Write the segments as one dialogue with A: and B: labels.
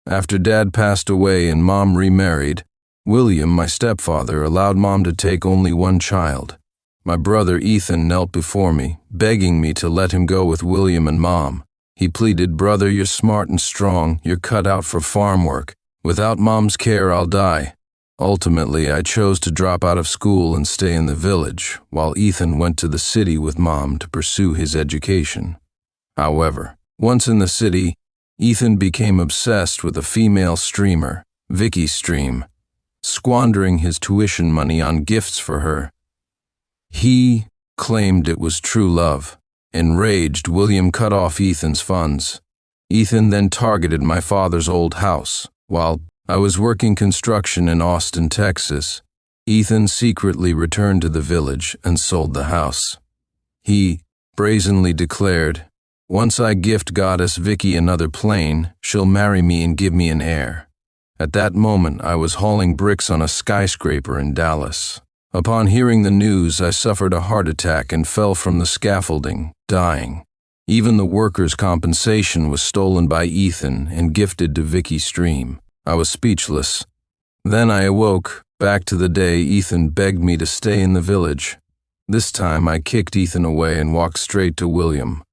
A: After Dad passed away and Mom remarried, William, my stepfather, allowed Mom to take only one child. My brother Ethan knelt before me, begging me to let him go with William and Mom. He pleaded, "Brother, you're smart and strong, you're cut out for farm work. Without Mom's care, I'll die." Ultimately, I chose to drop out of school and stay in the village, while Ethan went to the city with Mom to pursue his education. However, once in the city, Ethan became obsessed with a female streamer, Vicky Stream, squandering his tuition money on gifts for her. He claimed it was true love. Enraged, William cut off Ethan's funds. Ethan then targeted my father's old house. While I was working construction in Austin, Texas, Ethan secretly returned to the village and sold the house. He brazenly declared, "Once I gift goddess Vicky another plane, she'll marry me and give me an heir." At that moment, I was hauling bricks on a skyscraper in Dallas. Upon hearing the news, I suffered a heart attack and fell from the scaffolding, dying. Even the workers' compensation was stolen by Ethan and gifted to Vicky Stream. I was speechless. Then I awoke, back to the day Ethan begged me to stay in the village. This time I kicked Ethan away and walked straight to William.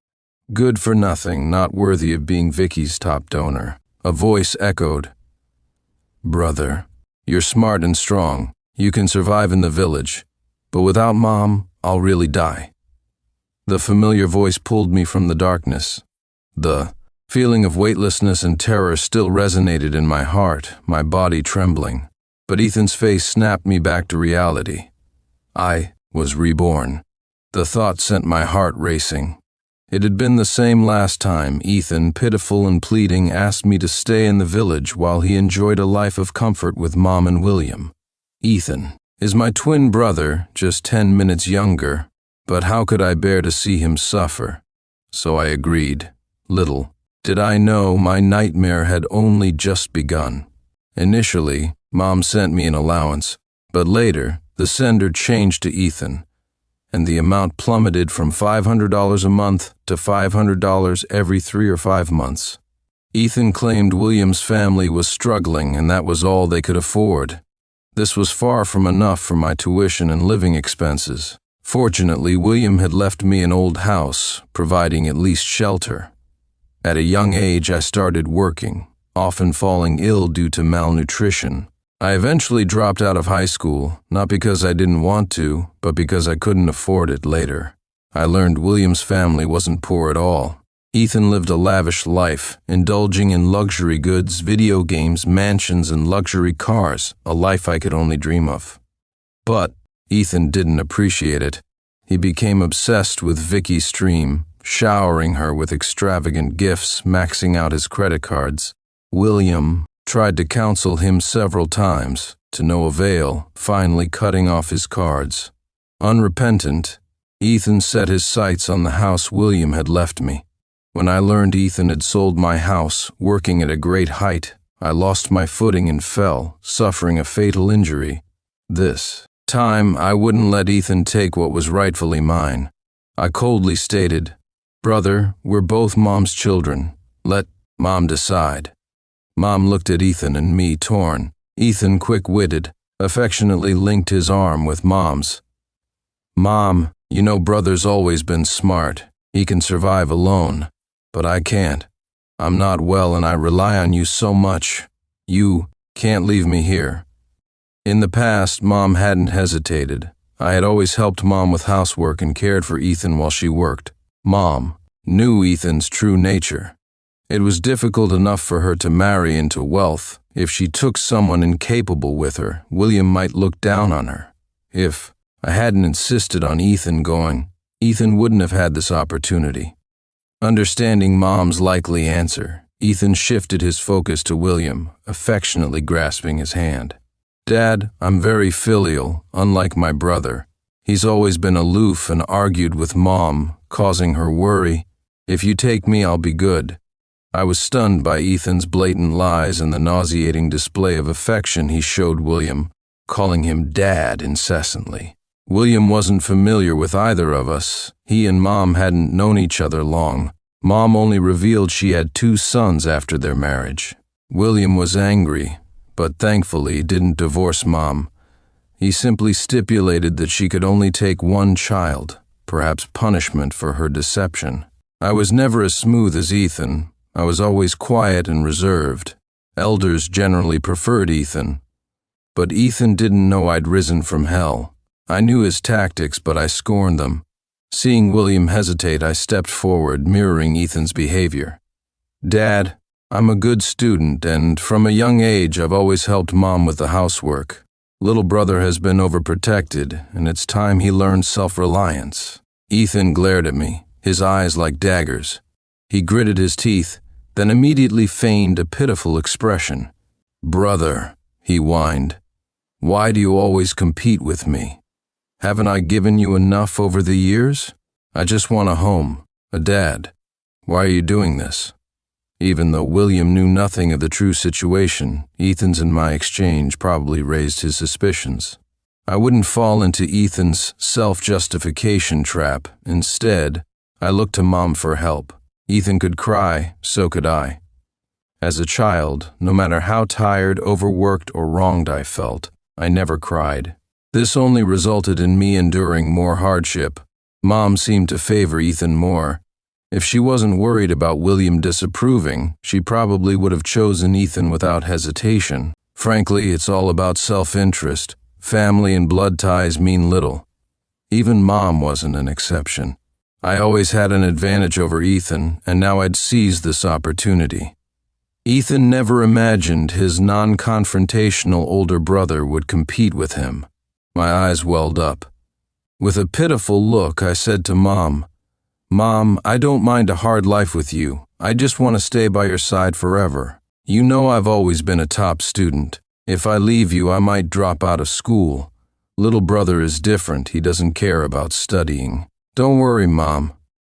A: "Good for nothing, not worthy of being Vicky's top donor." A voice echoed, "Brother, you're smart and strong. You can survive in the village. But without Mom, I'll really die." The familiar voice pulled me from the darkness. The feeling of weightlessness and terror still resonated in my heart, my body trembling. But Ethan's face snapped me back to reality. I was reborn. The thought sent my heart racing. It had been the same last time Ethan, pitiful and pleading, asked me to stay in the village while he enjoyed a life of comfort with Mom and William. Ethan is my twin brother, just 10 minutes younger, but how could I bear to see him suffer? So I agreed. Little did I know my nightmare had only just begun. Initially, Mom sent me an allowance, but later, the sender changed to Ethan, and the amount plummeted from $500 a month to $500 every 3 or 5 months. Ethan claimed William's family was struggling and that was all they could afford. This was far from enough for my tuition and living expenses. Fortunately, William had left me an old house, providing at least shelter. At a young age, I started working, often falling ill due to malnutrition. I eventually dropped out of high school, not because I didn't want to, but because I couldn't afford it later. I learned William's family wasn't poor at all. Ethan lived a lavish life, indulging in luxury goods, video games, mansions, and luxury cars, a life I could only dream of. But Ethan didn't appreciate it. He became obsessed with Vicky Stream, showering her with extravagant gifts, maxing out his credit cards. William tried to counsel him several times, to no avail, finally cutting off his cards. Unrepentant, Ethan set his sights on the house William had left me. When I learned Ethan had sold my house, working at a great height, I lost my footing and fell, suffering a fatal injury. This time, I wouldn't let Ethan take what was rightfully mine. I coldly stated, "Brother, we're both Mom's children. Let Mom decide." Mom looked at Ethan and me, torn. Ethan, quick-witted, affectionately linked his arm with Mom's. "Mom, you know Brother's always been smart. He can survive alone. But I can't. I'm not well and I rely on you so much. You can't leave me here." In the past, Mom hadn't hesitated. I had always helped Mom with housework and cared for Ethan while she worked. Mom knew Ethan's true nature. It was difficult enough for her to marry into wealth. If she took someone incapable with her, William might look down on her. If I hadn't insisted on Ethan going, Ethan wouldn't have had this opportunity. Understanding Mom's likely answer, Ethan shifted his focus to William, affectionately grasping his hand. "Dad, I'm very filial, unlike my brother. He's always been aloof and argued with Mom, causing her worry. If you take me, I'll be good." I was stunned by Ethan's blatant lies and the nauseating display of affection he showed William, calling him Dad incessantly. William wasn't familiar with either of us. He and Mom hadn't known each other long. Mom only revealed she had 2 sons after their marriage. William was angry, but thankfully didn't divorce Mom. He simply stipulated that she could only take one child, perhaps punishment for her deception. I was never as smooth as Ethan. I was always quiet and reserved. Elders generally preferred Ethan. But Ethan didn't know I'd risen from hell. I knew his tactics, but I scorned them. Seeing William hesitate, I stepped forward, mirroring Ethan's behavior. "Dad, I'm a good student, and from a young age I've always helped Mom with the housework. Little brother has been overprotected, and it's time he learned self-reliance." Ethan glared at me, his eyes like daggers. He gritted his teeth, then immediately feigned a pitiful expression. "Brother," he whined, "why do you always compete with me? Haven't I given you enough over the years? I just want a home, a dad. Why are you doing this?" Even though William knew nothing of the true situation, Ethan's and my exchange probably raised his suspicions. I wouldn't fall into Ethan's self-justification trap. Instead, I looked to Mom for help. Ethan could cry, so could I. As a child, no matter how tired, overworked, or wronged I felt, I never cried. This only resulted in me enduring more hardship. Mom seemed to favor Ethan more. If she wasn't worried about William disapproving, she probably would have chosen Ethan without hesitation. Frankly, it's all about self-interest. Family and blood ties mean little. Even Mom wasn't an exception. I always had an advantage over Ethan, and now I'd seized this opportunity. Ethan never imagined his non-confrontational older brother would compete with him. My eyes welled up. With a pitiful look, I said to Mom, "Mom, I don't mind a hard life with you. I just want to stay by your side forever. You know I've always been a top student. If I leave you, I might drop out of school. Little brother is different. He doesn't care about studying. Don't worry, Mom.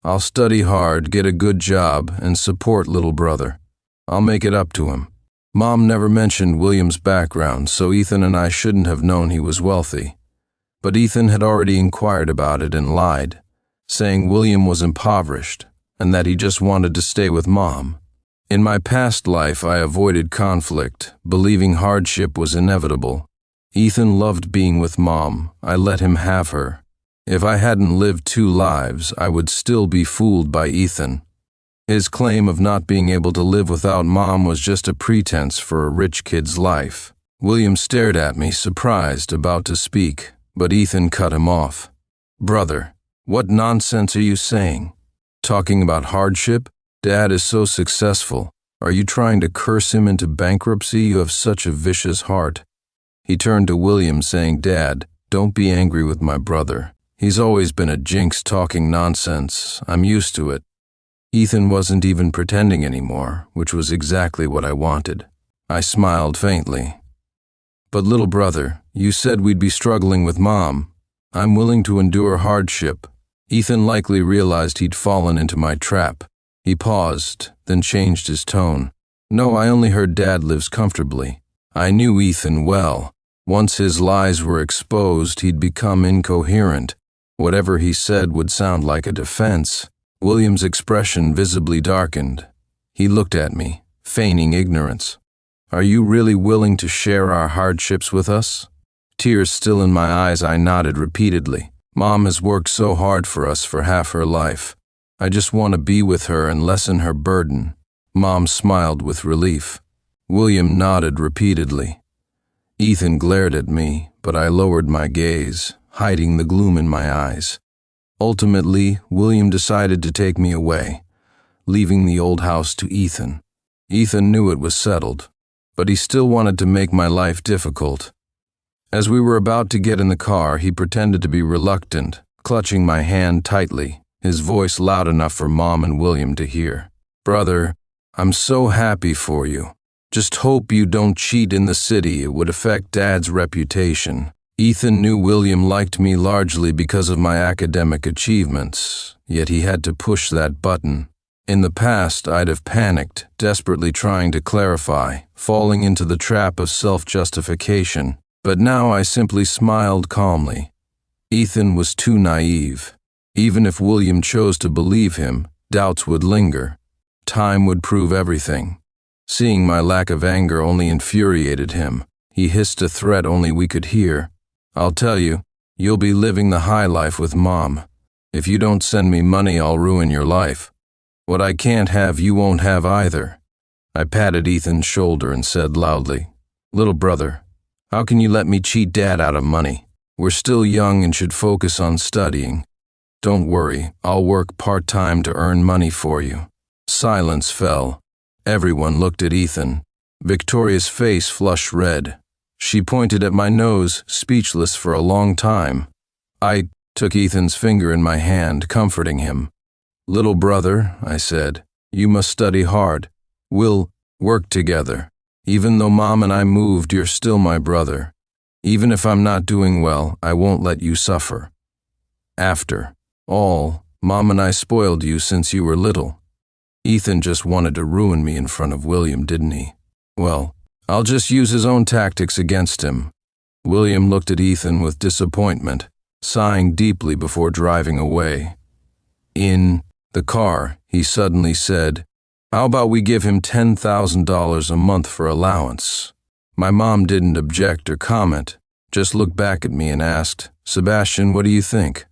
A: I'll study hard, get a good job, and support little brother. I'll make it up to him." Mom never mentioned William's background, so Ethan and I shouldn't have known he was wealthy. But Ethan had already inquired about it and lied, saying William was impoverished and that he just wanted to stay with Mom. In my past life, I avoided conflict, believing hardship was inevitable. Ethan loved being with Mom. I let him have her. If I hadn't lived two lives, I would still be fooled by Ethan. His claim of not being able to live without Mom was just a pretense for a rich kid's life. William stared at me, surprised, about to speak, but Ethan cut him off. "Brother, what nonsense are you saying? Talking about hardship? Dad is so successful. Are you trying to curse him into bankruptcy? You have such a vicious heart." He turned to William, saying, "Dad, don't be angry with my brother. He's always been a jinx talking nonsense. I'm used to it." Ethan wasn't even pretending anymore, which was exactly what I wanted. I smiled faintly. "But little brother, you said we'd be struggling with Mom. I'm willing to endure hardship." Ethan likely realized he'd fallen into my trap. He paused, then changed his tone. "No, I only heard Dad lives comfortably." I knew Ethan well. Once his lies were exposed, he'd become incoherent. Whatever he said would sound like a defense. William's expression visibly darkened. He looked at me, feigning ignorance. "Are you really willing to share our hardships with us?" Tears still in my eyes, I nodded repeatedly. "Mom has worked so hard for us for half her life. I just want to be with her and lessen her burden." Mom smiled with relief. William nodded repeatedly. Ethan glared at me, but I lowered my gaze, hiding the gloom in my eyes. Ultimately, William decided to take me away, leaving the old house to Ethan. Ethan knew it was settled, but he still wanted to make my life difficult. As we were about to get in the car, he pretended to be reluctant, clutching my hand tightly, his voice loud enough for Mom and William to hear. "Brother, I'm so happy for you. Just hope you don't cheat in the city. It would affect Dad's reputation." Ethan knew William liked me largely because of my academic achievements, yet he had to push that button. In the past, I'd have panicked, desperately trying to clarify, falling into the trap of self-justification. But now I simply smiled calmly. Ethan was too naive. Even if William chose to believe him, doubts would linger. Time would prove everything. Seeing my lack of anger only infuriated him. He hissed a threat only we could hear. "I'll tell you, you'll be living the high life with Mom. If you don't send me money, I'll ruin your life. What I can't have, you won't have either." I patted Ethan's shoulder and said loudly, "Little brother, how can you let me cheat Dad out of money? We're still young and should focus on studying. Don't worry, I'll work part-time to earn money for you." Silence fell. Everyone looked at Ethan. Victoria's face flushed red. She pointed at my nose, speechless for a long time. I took Ethan's finger in my hand, comforting him. "Little brother," I said, "you must study hard. We'll work together. Even though Mom and I moved, you're still my brother. Even if I'm not doing well, I won't let you suffer. After all, Mom and I spoiled you since you were little." Ethan just wanted to ruin me in front of William, didn't he? Well, I'll just use his own tactics against him. William looked at Ethan with disappointment, sighing deeply before driving away. In the car, he suddenly said, "How about we give him $10,000 a month for allowance?" My mom didn't object or comment, just looked back at me and asked, "Sebastian, what do you think?"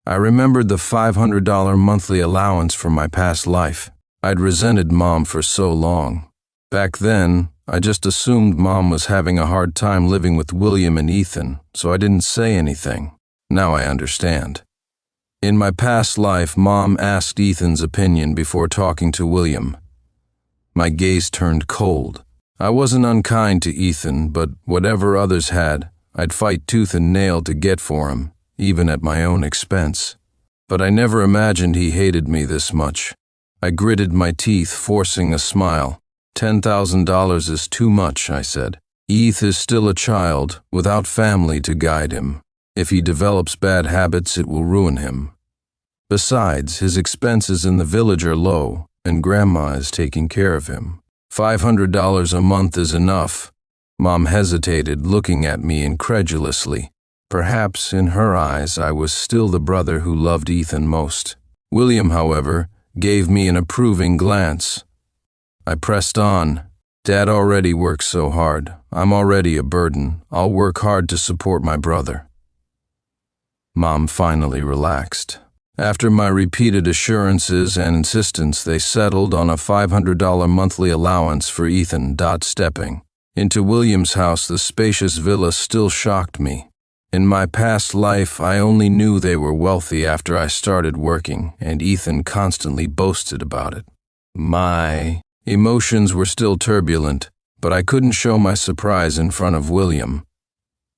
A: I remembered the $500 monthly allowance from my past life. I'd resented Mom for so long. Back then, I just assumed Mom was having a hard time living with William and Ethan, so I didn't say anything. Now I understand. In my past life, Mom asked Ethan's opinion before talking to William. My gaze turned cold. I wasn't unkind to Ethan, but whatever others had, I'd fight tooth and nail to get for him, even at my own expense. But I never imagined he hated me this much. I gritted my teeth, forcing a smile. $10,000 is too much, I said. Eth is still a child, without family to guide him. If he develops bad habits, it will ruin him. Besides, his expenses in the village are low, and Grandma is taking care of him. $500 a month is enough. Mom hesitated, looking at me incredulously. Perhaps, in her eyes, I was still the brother who loved Ethan most. William, however, gave me an approving glance. I pressed on. "Dad already works so hard. I'm already a burden. I'll work hard to support my brother." Mom finally relaxed. After my repeated assurances and insistence, they settled on a $500 monthly allowance for Ethan. Stepping into William's house, the spacious villa still shocked me. In my past life, I only knew they were wealthy after I started working, and Ethan constantly boasted about it. My emotions were still turbulent, but I couldn't show my surprise in front of William.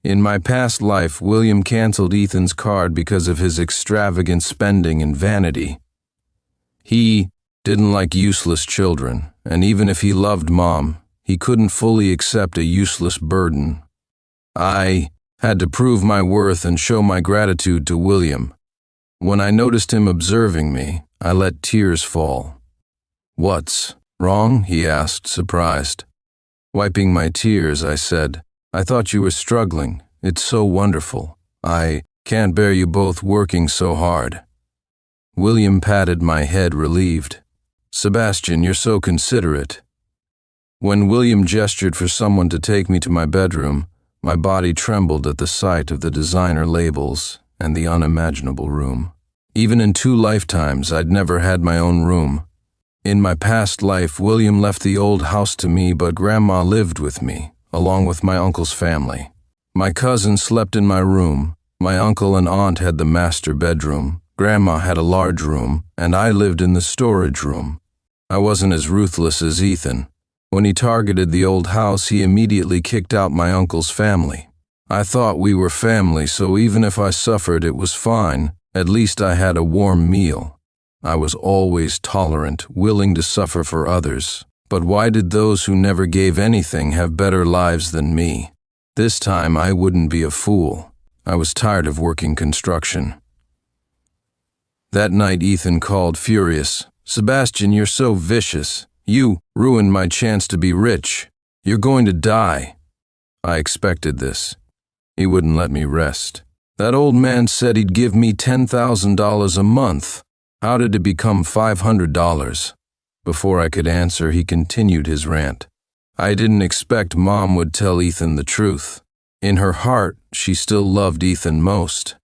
A: In my past life, William canceled Ethan's card because of his extravagant spending and vanity. He didn't like useless children, and even if he loved Mom, he couldn't fully accept a useless burden. I had to prove my worth and show my gratitude to William. When I noticed him observing me, I let tears fall. "What's wrong?" he asked, surprised. Wiping my tears, I said, "I thought you were struggling. It's so wonderful. I can't bear you both working so hard." William patted my head, relieved. "Sebastian, you're so considerate." When William gestured for someone to take me to my bedroom, my body trembled at the sight of the designer labels and the unimaginable room. Even in 2 lifetimes, I'd never had my own room. In my past life, William left the old house to me, but Grandma lived with me, along with my uncle's family. My cousin slept in my room, my uncle and aunt had the master bedroom, Grandma had a large room, and I lived in the storage room. I wasn't as ruthless as Ethan. When he targeted the old house, he immediately kicked out my uncle's family. I thought we were family, so even if I suffered, it was fine. At least I had a warm meal. I was always tolerant, willing to suffer for others. But why did those who never gave anything have better lives than me? This time I wouldn't be a fool. I was tired of working construction. That night Ethan called, furious. "Sebastian, you're so vicious. You ruined my chance to be rich. You're going to die." I expected this. He wouldn't let me rest. "That old man said he'd give me $10,000 a month. How did it become $500? Before I could answer, he continued his rant. I didn't expect Mom would tell Ethan the truth. In her heart, she still loved Ethan most.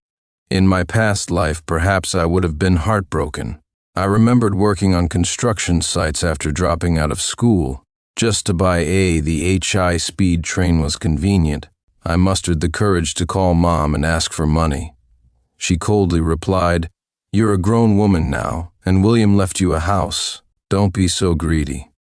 A: In my past life, perhaps I would have been heartbroken. I remembered working on construction sites after dropping out of school. Just to buy the high-speed train was convenient. I mustered the courage to call Mom and ask for money. She coldly replied, "You're a grown woman now, and William left you a house. Don't be so greedy."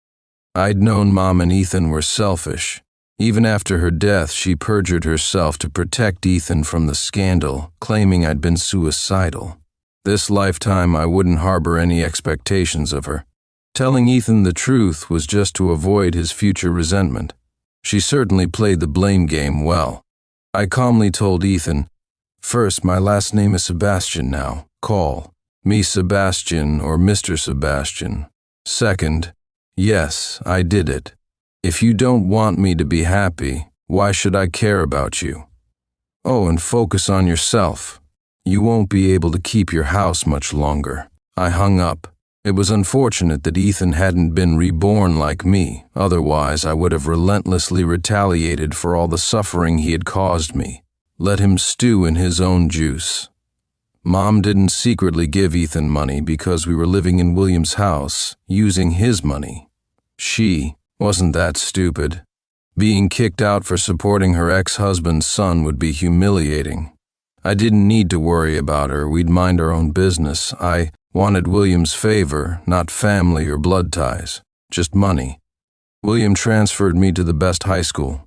A: I'd known Mom and Ethan were selfish. Even after her death, she perjured herself to protect Ethan from the scandal, claiming I'd been suicidal. This lifetime, I wouldn't harbor any expectations of her. Telling Ethan the truth was just to avoid his future resentment. She certainly played the blame game well. I calmly told Ethan, "First, my last name is Sebastian now. Call me Sebastian or Mr. Sebastian. Second, yes, I did it. If you don't want me to be happy, why should I care about you? Oh, and focus on yourself. You won't be able to keep your house much longer." I hung up. It was unfortunate that Ethan hadn't been reborn like me, otherwise I would have relentlessly retaliated for all the suffering he had caused me. Let him stew in his own juice. Mom didn't secretly give Ethan money because we were living in William's house, using his money. She wasn't that stupid. Being kicked out for supporting her ex-husband's son would be humiliating. I didn't need to worry about her, we'd mind our own business. I wanted William's favor, not family or blood ties, just money. William transferred me to the best high school.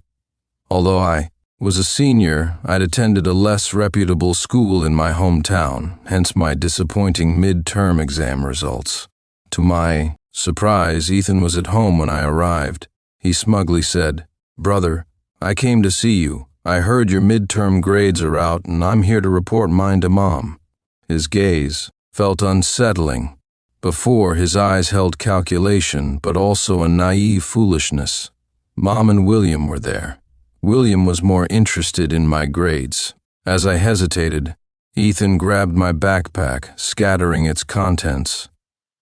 A: Although I was a senior, I'd attended a less reputable school in my hometown, hence my disappointing mid-term exam results. To my surprise, Ethan was at home when I arrived. He smugly said, "Brother, I came to see you. I heard your midterm grades are out and I'm here to report mine to Mom." His gaze felt unsettling. Before, his eyes held calculation, but also a naive foolishness. Mom and William were there. William was more interested in my grades. As I hesitated, Ethan grabbed my backpack, scattering its contents.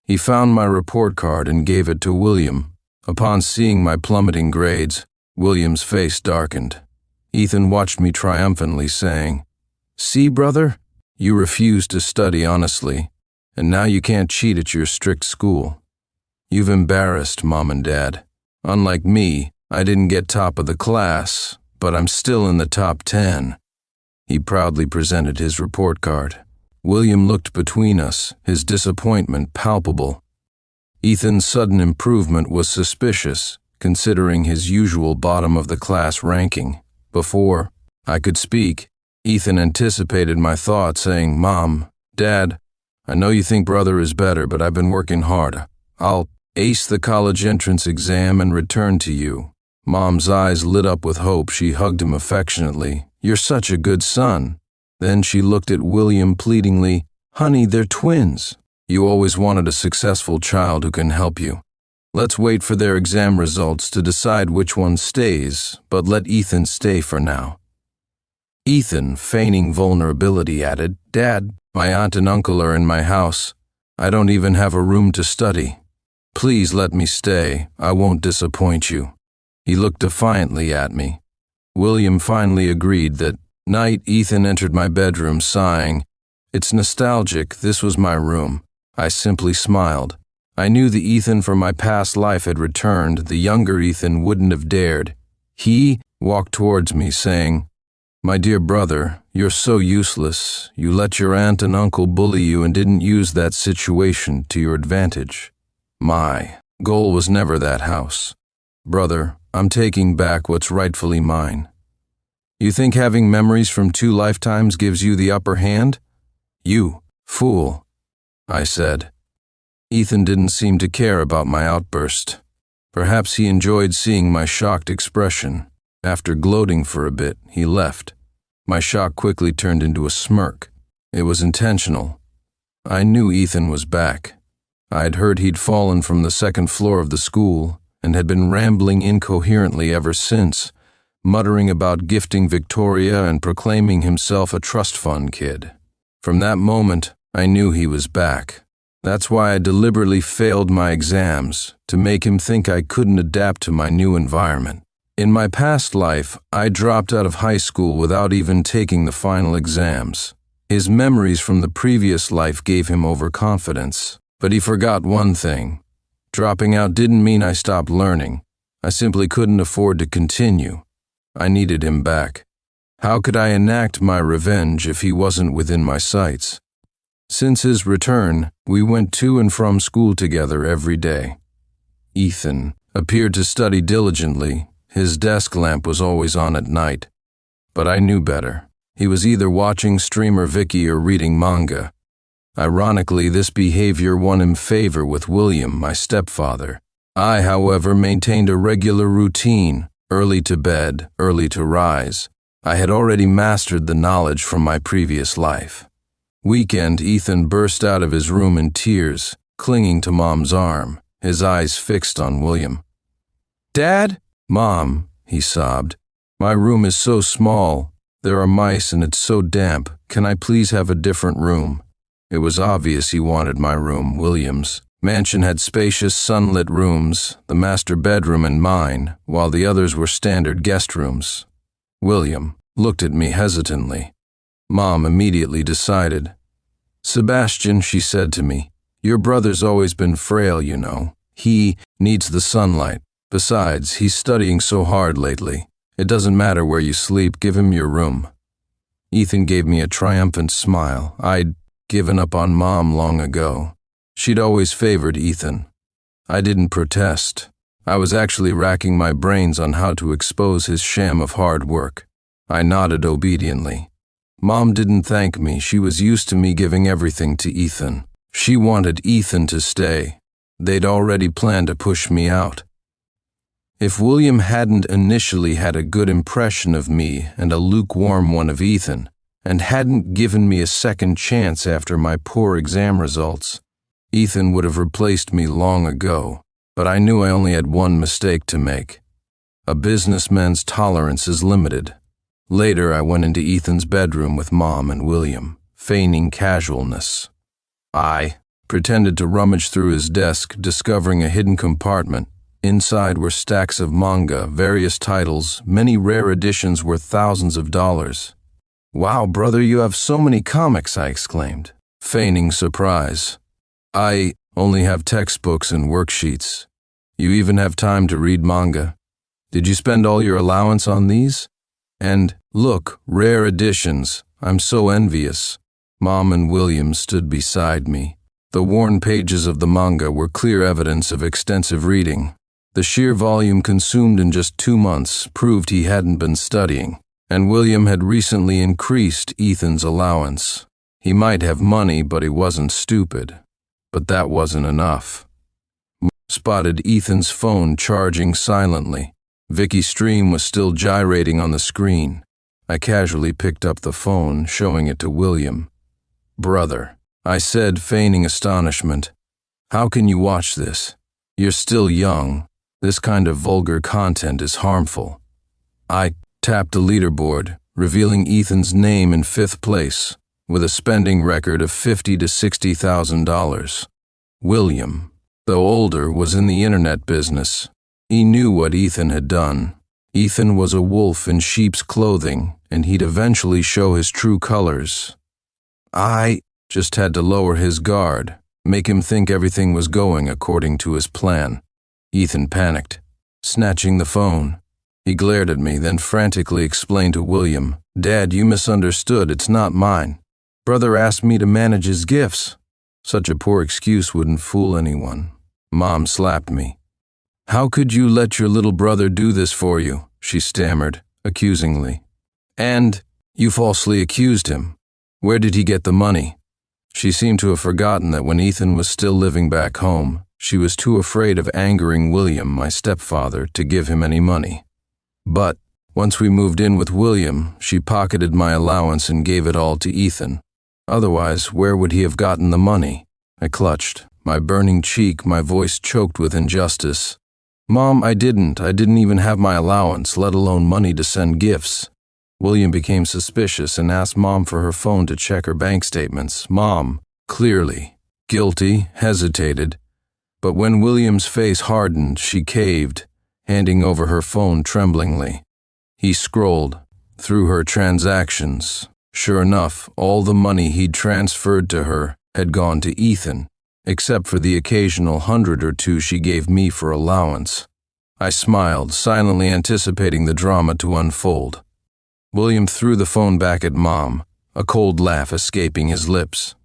A: He found my report card and gave it to William. Upon seeing my plummeting grades, William's face darkened. Ethan watched me triumphantly, saying, "See, brother? You refused to study honestly, and now you can't cheat at your strict school. You've embarrassed Mom and Dad. Unlike me, I didn't get top of the class, but I'm still in the top 10. He proudly presented his report card. William looked between us, his disappointment palpable. Ethan's sudden improvement was suspicious, considering his usual bottom-of-the-class ranking. Before I could speak, Ethan anticipated my thought, saying, "Mom, Dad, I know you think brother is better, but I've been working hard. I'll ace the college entrance exam and return to you." Mom's eyes lit up with hope. She hugged him affectionately. "You're such a good son." Then she looked at William pleadingly. "Honey, they're twins. You always wanted a successful child who can help you. Let's wait for their exam results to decide which one stays, but let Ethan stay for now." Ethan, feigning vulnerability, added, "Dad, my aunt and uncle are in my house. I don't even have a room to study. Please let me stay. I won't disappoint you." He looked defiantly at me. William finally agreed. That night, Ethan entered my bedroom, sighing. "It's nostalgic. This was my room." I simply smiled. I knew the Ethan from my past life had returned. The younger Ethan wouldn't have dared. He walked towards me, saying, "My dear brother, you're so useless. You let your aunt and uncle bully you and didn't use that situation to your advantage. My goal was never that house. Brother, I'm taking back what's rightfully mine. You think having memories from 2 lifetimes gives you the upper hand? You fool," I said. Ethan didn't seem to care about my outburst. Perhaps he enjoyed seeing my shocked expression. After gloating for a bit, he left. My shock quickly turned into a smirk. It was intentional. I knew Ethan was back. I'd heard he'd fallen from the 2nd floor of the school and had been rambling incoherently ever since, muttering about gifting Victoria and proclaiming himself a trust fund kid. From that moment, I knew he was back. That's why I deliberately failed my exams, to make him think I couldn't adapt to my new environment. In my past life, I dropped out of high school without even taking the final exams. His memories from the previous life gave him overconfidence, but he forgot one thing. Dropping out didn't mean I stopped learning. I simply couldn't afford to continue. I needed him back. How could I enact my revenge if he wasn't within my sights? Since his return, we went to and from school together every day. Ethan appeared to study diligently. His desk lamp was always on at night. But I knew better. He was either watching streamer Vicky or reading manga. Ironically, this behavior won him favor with William, my stepfather. I, however, maintained a regular routine, early to bed, early to rise. I had already mastered the knowledge from my previous life. Weekend, Ethan burst out of his room in tears, clinging to Mom's arm, his eyes fixed on William. "Dad?" "Mom," he sobbed. "My room is so small. There are mice and it's so damp. Can I please have a different room?" It was obvious he wanted my room. William's mansion had spacious, sunlit rooms, the master bedroom and mine, while the others were standard guest rooms. William looked at me hesitantly. Mom immediately decided. "Sebastian," she said to me, "your brother's always been frail, you know. He needs the sunlight. Besides, he's studying so hard lately. It doesn't matter where you sleep, give him your room." Ethan gave me a triumphant smile. I'd given up on Mom long ago. She'd always favored Ethan. I didn't protest. I was actually racking my brains on how to expose his sham of hard work. I nodded obediently. Mom didn't thank me. She was used to me giving everything to Ethan. She wanted Ethan to stay. They'd already planned to push me out. If William hadn't initially had a good impression of me and a lukewarm one of Ethan, and hadn't given me a second chance after my poor exam results, Ethan would have replaced me long ago. But I knew I only had one mistake to make. A businessman's tolerance is limited. Later, I went into Ethan's bedroom with Mom and William, feigning casualness. I pretended to rummage through his desk, discovering a hidden compartment. Inside were stacks of manga, various titles, many rare editions worth thousands of dollars. "Wow, brother, you have so many comics," I exclaimed, feigning surprise. "I only have textbooks and worksheets. You even have time to read manga. Did you spend all your allowance on these? And look, rare editions. I'm so envious." Mom and William stood beside me. The worn pages of the manga were clear evidence of extensive reading. The sheer volume consumed in just 2 months proved he hadn't been studying, and William had recently increased Ethan's allowance. He might have money, but he wasn't stupid. But that wasn't enough. Spotted Ethan's phone charging silently. Vicky's stream was still gyrating on the screen. I casually picked up the phone, showing it to William. "Brother," I said, feigning astonishment. "How can you watch this? You're still young. This kind of vulgar content is harmful." I tapped the leaderboard, revealing Ethan's name in 5th place, with a spending record of $50,000 to $60,000. William, though older, was in the internet business. He knew what Ethan had done. Ethan was a wolf in sheep's clothing, and he'd eventually show his true colors. I just had to lower his guard, make him think everything was going according to his plan. Ethan panicked, snatching the phone. He glared at me, then frantically explained to William, "Dad, you misunderstood. It's not mine. Brother asked me to manage his gifts." Such a poor excuse wouldn't fool anyone. Mom slapped me. "How could you let your little brother do this for you?" she stammered, accusingly. "And you falsely accused him. Where did he get the money?" She seemed to have forgotten that when Ethan was still living back home, she was too afraid of angering William, my stepfather, to give him any money. But once we moved in with William, she pocketed my allowance and gave it all to Ethan. Otherwise, where would he have gotten the money? I clutched, my burning cheek, my voice choked with injustice. "Mom, I didn't even have my allowance, let alone money to send gifts." William became suspicious and asked Mom for her phone to check her bank statements. Mom clearly guilty, hesitated, but when William's face hardened, she caved, handing over her phone tremblingly. He scrolled through her transactions. Sure enough, all the money he'd transferred to her had gone to Ethan, except for the occasional $100 or $2 she gave me for allowance. I smiled, silently anticipating the drama to unfold. William threw the phone back at Mom, a cold laugh escaping his lips.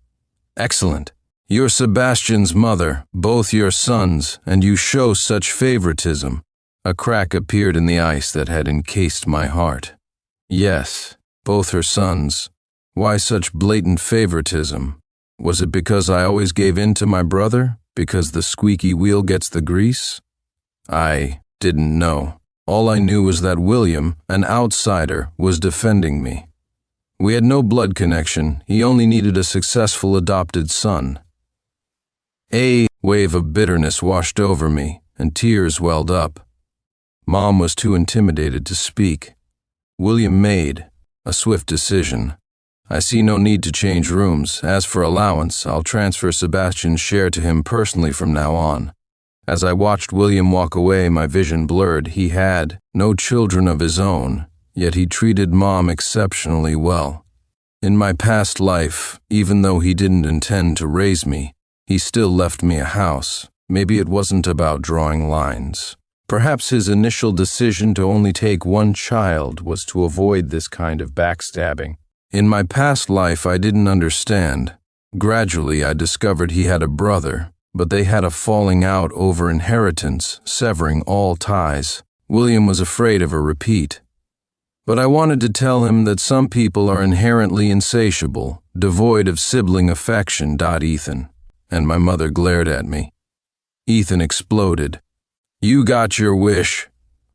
A: "Excellent. You're Sebastian's mother, both your sons, and you show such favoritism." A crack appeared in the ice that had encased my heart. Yes, both her sons. Why such blatant favoritism? Was it because I always gave in to my brother? Because the squeaky wheel gets the grease? I didn't know. All I knew was that William, an outsider, was defending me. We had no blood connection. He only needed a successful adopted son. A wave of bitterness washed over me, and tears welled up. Mom was too intimidated to speak. William made a swift decision. "I see no need to change rooms. As for allowance, I'll transfer Sebastian's share to him personally from now on." As I watched William walk away, my vision blurred. He had no children of his own, yet he treated Mom exceptionally well. In my past life, even though he didn't intend to raise me, he still left me a house. Maybe it wasn't about drawing lines. Perhaps his initial decision to only take one child was to avoid this kind of backstabbing. In my past life, I didn't understand. Gradually, I discovered he had a brother, but they had a falling out over inheritance, severing all ties. William was afraid of a repeat. But I wanted to tell him that some people are inherently insatiable, devoid of sibling affection. Ethan. And my mother glared at me. Ethan exploded. "You got your wish.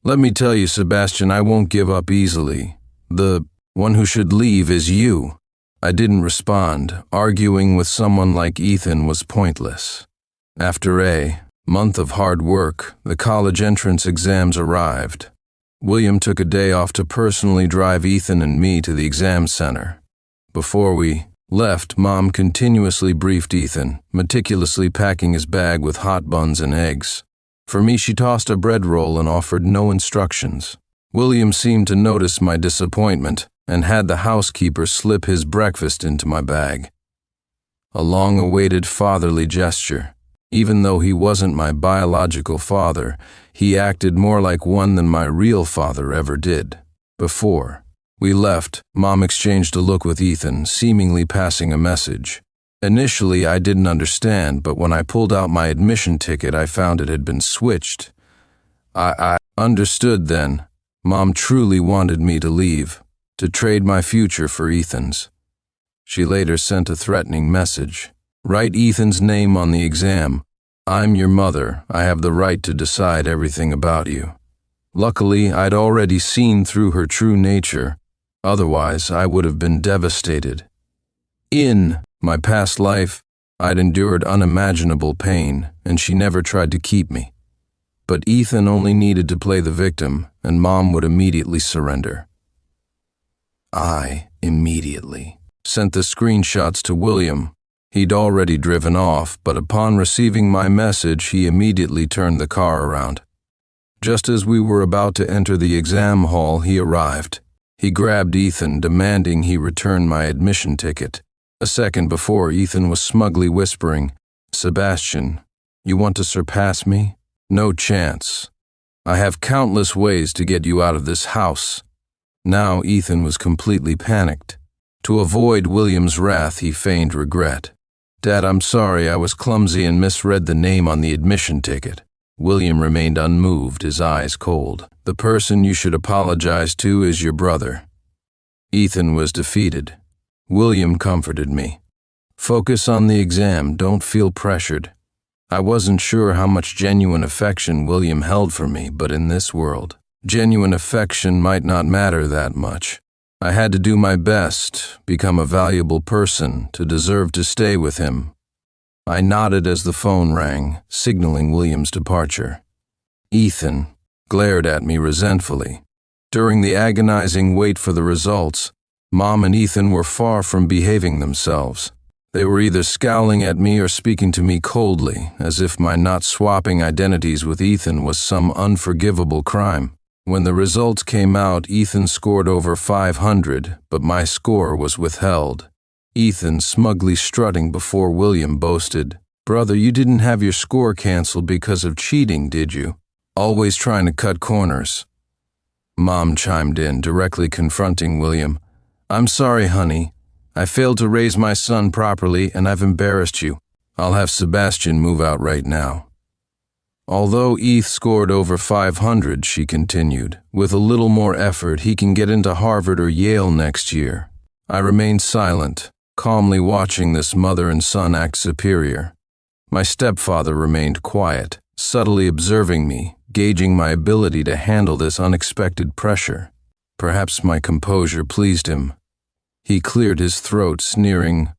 A: Let me tell you, Sebastian, I won't give up easily. The one who should leave is you." I didn't respond. Arguing with someone like Ethan was pointless. After a month of hard work, the college entrance exams arrived. William took a day off to personally drive Ethan and me to the exam center. Before we left, Mom continuously briefed Ethan, meticulously packing his bag with hot buns and eggs. For me, she tossed a bread roll and offered no instructions. William seemed to notice my disappointment and had the housekeeper slip his breakfast into my bag. A long-awaited fatherly gesture. Even though he wasn't my biological father, he acted more like one than my real father ever did. Before we left, Mom exchanged a look with Ethan, seemingly passing a message. Initially, I didn't understand, but when I pulled out my admission ticket, I found it had been switched. I understood then. Mom truly wanted me to leave, to trade my future for Ethan's. She later sent a threatening message. "Write Ethan's name on the exam. I'm your mother. I have the right to decide everything about you." Luckily, I'd already seen through her true nature. Otherwise, I would have been devastated. In my past life, I'd endured unimaginable pain, and she never tried to keep me. But Ethan only needed to play the victim, and Mom would immediately surrender. I immediately sent the screenshots to William. He'd already driven off, but upon receiving my message, he immediately turned the car around. Just as we were about to enter the exam hall, he arrived. He grabbed Ethan, demanding he return my admission ticket. A second before, Ethan was smugly whispering, "Sebastian, you want to surpass me? No chance. I have countless ways to get you out of this house." Now Ethan was completely panicked. To avoid William's wrath, he feigned regret. "Dad, I'm sorry, I was clumsy and misread the name on the admission ticket." William remained unmoved, his eyes cold. "The person you should apologize to is your brother." Ethan was defeated. William comforted me. "Focus on the exam, don't feel pressured." I wasn't sure how much genuine affection William held for me, but in this world, genuine affection might not matter that much. I had to do my best, become a valuable person, to deserve to stay with him. I nodded as the phone rang, signaling William's departure. Ethan glared at me resentfully. During the agonizing wait for the results, Mom and Ethan were far from behaving themselves. They were either scowling at me or speaking to me coldly, as if my not swapping identities with Ethan was some unforgivable crime. When the results came out, Ethan scored over 500, but my score was withheld. Ethan smugly strutting before William boasted, "Brother, you didn't have your score canceled because of cheating, did you? Always trying to cut corners." Mom chimed in, directly confronting William. "I'm sorry, honey. I failed to raise my son properly, and I've embarrassed you. I'll have Sebastian move out right now." Although Eth scored over 500, she continued, with a little more effort, he can get into Harvard or Yale next year. I remained silent, calmly watching this mother and son act superior. My stepfather remained quiet, subtly observing me, gauging my ability to handle this unexpected pressure. Perhaps my composure pleased him. He cleared his throat, sneering,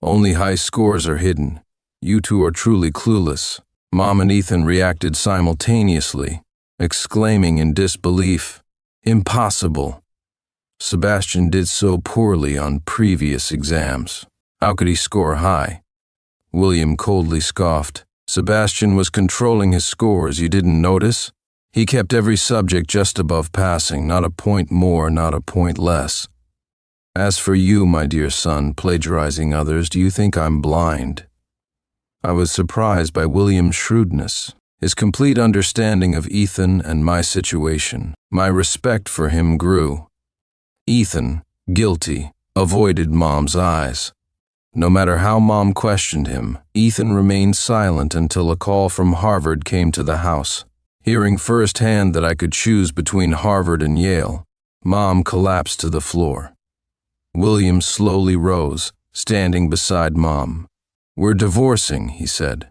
A: "Only high scores are hidden. You two are truly clueless." Mom and Ethan reacted simultaneously, exclaiming in disbelief, "Impossible. Sebastian did so poorly on previous exams. How could he score high?" William coldly scoffed. "Sebastian was controlling his scores, you didn't notice? He kept every subject just above passing, not a point more, not a point less. As for you, my dear son, plagiarizing others, do you think I'm blind?" I was surprised by William's shrewdness, his complete understanding of Ethan and my situation. My respect for him grew. Ethan, guilty, avoided Mom's eyes. No matter how Mom questioned him, Ethan remained silent until a call from Harvard came to the house. Hearing firsthand that I could choose between Harvard and Yale, Mom collapsed to the floor. William slowly rose, standing beside Mom. "We're divorcing," he said.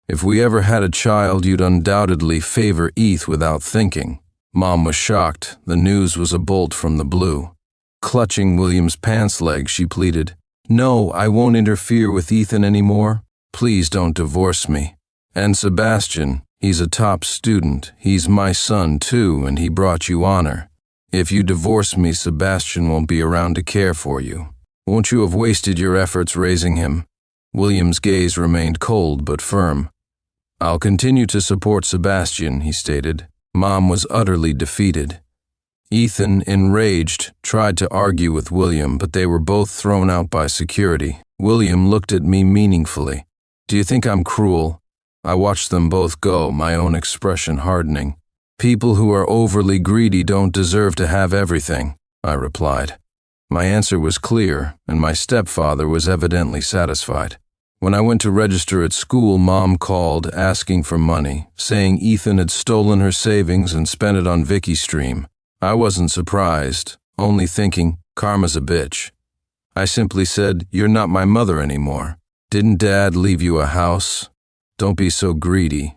A: "If we ever had a child, you'd undoubtedly favor Eth without thinking." Mom was shocked. The news was a bolt from the blue. Clutching William's pants leg, she pleaded, "No, I won't interfere with Ethan anymore. Please don't divorce me. And Sebastian, he's a top student. He's my son too, and he brought you honor. If you divorce me, Sebastian won't be around to care for you. Won't you have wasted your efforts raising him?" William's gaze remained cold but firm. "I'll continue to support Sebastian," he stated. Mom was utterly defeated. Ethan, enraged, tried to argue with William, but they were both thrown out by security. William looked at me meaningfully. "Do you think I'm cruel?" I watched them both go, my own expression hardening. "People who are overly greedy don't deserve to have everything," I replied. My answer was clear, and my stepfather was evidently satisfied. When I went to register at school, Mom called, asking for money, saying Ethan had stolen her savings and spent it on Vicky's stream. I wasn't surprised, only thinking, karma's a bitch. I simply said, "You're not my mother anymore. Didn't Dad leave you a house? Don't be so greedy."